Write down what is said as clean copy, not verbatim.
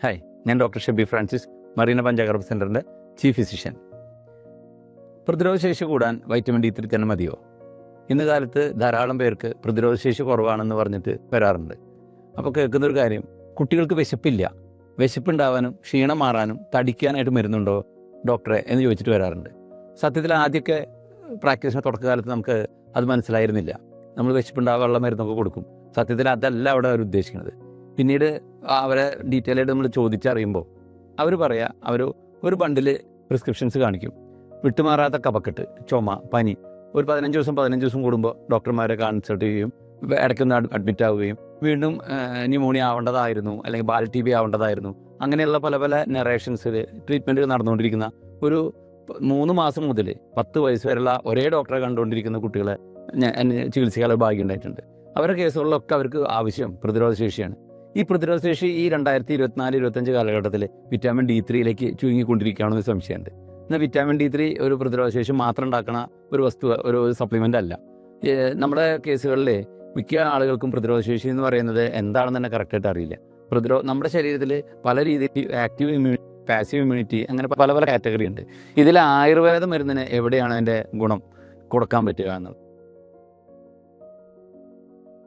Hi, ഞാൻ doctor Shebi Francis, Marina Panchagarbha സെൻ്ററിൻ്റെ chief physician. പ്രതിരോധശേഷി കൂടാൻ വൈറ്റമിൻ D3 തന്നെ മതിയോ? ഇന്ന് കാലത്ത് ധാരാളം പേർക്ക് പ്രതിരോധശേഷി കുറവാണെന്ന് പറഞ്ഞിട്ട് വരാറുണ്ട്. അപ്പോൾ കേൾക്കുന്നൊരു കാര്യം, കുട്ടികൾക്ക് വിശപ്പില്ല, വിശപ്പുണ്ടാവാനും ക്ഷീണം മാറാനും തടിക്കാനായിട്ട് മരുന്നുണ്ടോ ഡോക്ടറെ എന്ന് ചോദിച്ചിട്ട് വരാറുണ്ട്. സത്യത്തിൽ ആദ്യമൊക്കെ പ്രാക്ടീസിന് തുടക്കകാലത്ത് നമുക്ക് അത് മനസ്സിലായിരുന്നില്ല. നമ്മൾ വിശപ്പുണ്ടാവാനുള്ള മരുന്നൊക്കെ കൊടുക്കും. സത്യത്തിൽ അതല്ല അവിടെ അവർ ഉദ്ദേശിക്കുന്നത്. പിന്നീട് അവരെ ഡീറ്റെയിൽ ആയിട്ട് നമ്മൾ ചോദിച്ചറിയുമ്പോൾ അവർ പറയുക, അവർ ഒരു ബണ്ടിൽ പ്രിസ്ക്രിപ്ഷൻസ് കാണിക്കും. വിട്ടുമാറാത്ത കഫക്കെട്ട്, ചുമ, പനി, ഒരു 15 ദിവസം കൂടുമ്പോൾ ഡോക്ടർമാരെ കൺസൾട്ട് ചെയ്യുകയും ഇടയ്ക്കൊന്ന് അഡ്മിറ്റ് ആവുകയും വീണ്ടും ന്യൂമോണിയ ആവേണ്ടതായിരുന്നു, അല്ലെങ്കിൽ ബാൽ TB ആവേണ്ടതായിരുന്നു, അങ്ങനെയുള്ള പല പല നറേഷൻസിൽ ട്രീറ്റ്മെൻറ്റ് നടന്നുകൊണ്ടിരിക്കുന്ന ഒരു 3 മാസം മുതൽ 10 വയസ്സ് വരെയുള്ള ഒരേ ഡോക്ടറെ കണ്ടുകൊണ്ടിരിക്കുന്ന കുട്ടികളെ ചികിത്സിക്കാനുള്ള ഭാഗ്യം ഉണ്ടായിട്ടുണ്ട്. അവരുടെ കേസുകളിലൊക്കെ അവർക്ക് ആവശ്യം പ്രതിരോധശേഷിയാണ്. ഈ പ്രതിരോധശേഷി ഈ 2024-25 കാലഘട്ടത്തിൽ വിറ്റാമിൻ D3 ചുരുങ്ങിക്കൊണ്ടിരിക്കുകയാണെന്ന് സംശയമുണ്ട്. എന്നാൽ വിറ്റാമിൻ D3 ഒരു പ്രതിരോധശേഷി മാത്രം ഉണ്ടാക്കണ ഒരു സപ്ലിമെൻ്റ് അല്ല. നമ്മുടെ കേസുകളിൽ മിക്ക ആളുകൾക്കും പ്രതിരോധശേഷി എന്ന് പറയുന്നത് എന്താണെന്ന് തന്നെ കറക്റ്റായിട്ട് അറിയില്ല. നമ്മുടെ ശരീരത്തിൽ പല രീതിയിൽ ആക്റ്റീവ് ഇമ്മ്യൂണിറ്റി, പാസീവ് ഇമ്മ്യൂണിറ്റി, അങ്ങനെ പല പല കാറ്റഗറി ഉണ്ട്. ഇതിൽ ആയുർവേദ മരുന്നിന് എവിടെയാണ് അതിൻ്റെ ഗുണം കൊടുക്കാൻ പറ്റുക എന്നുള്ളത്.